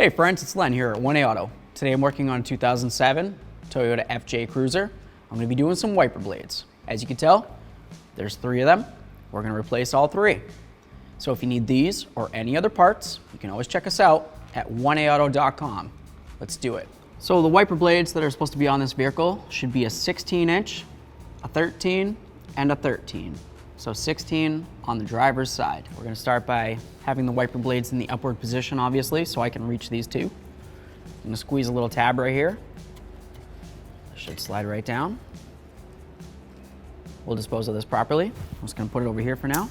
Hey friends, it's Len here at 1A Auto. Today I'm working on a 2007 Toyota FJ Cruiser. I'm going to be doing some wiper blades. As you can tell, there's 3 of them. We're going to replace all 3. So if you need these or any other parts, you can always check us out at 1aauto.com. Let's do it. So the wiper blades that are supposed to be on this vehicle should be a 16-inch, a 13, and a 13. So 16 on the driver's side. We're going to start by having the wiper blades in the upward position, obviously, so I can reach these 2. I'm going to squeeze a little tab right here. Should slide right down. We'll dispose of this properly. I'm just going to put it over here for now.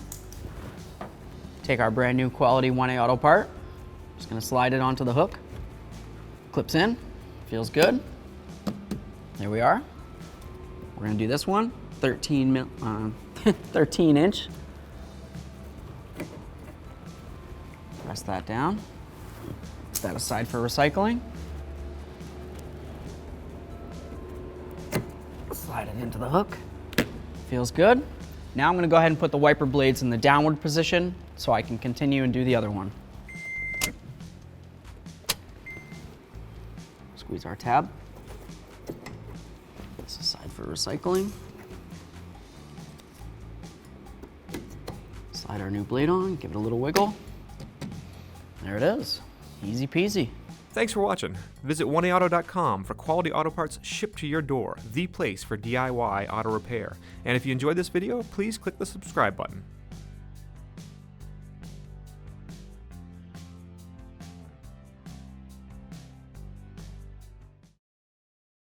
Take our brand new quality 1A Auto part. Just going to slide it onto the hook. Clips in. Feels good. There we are. We're going to do this one. 13 inch. Press that down. Put that aside for recycling. Slide it into the hook. Feels good. Now I'm going to go ahead and put the wiper blades in the downward position so I can continue and do the other one. Squeeze our tab. Put this aside for recycling. Slide our new blade on, give it a little wiggle. There it is. Easy peasy. Thanks for watching. Visit 1aauto.com for quality auto parts shipped to your door, the place for DIY auto repair. And if you enjoyed this video, please click the subscribe button.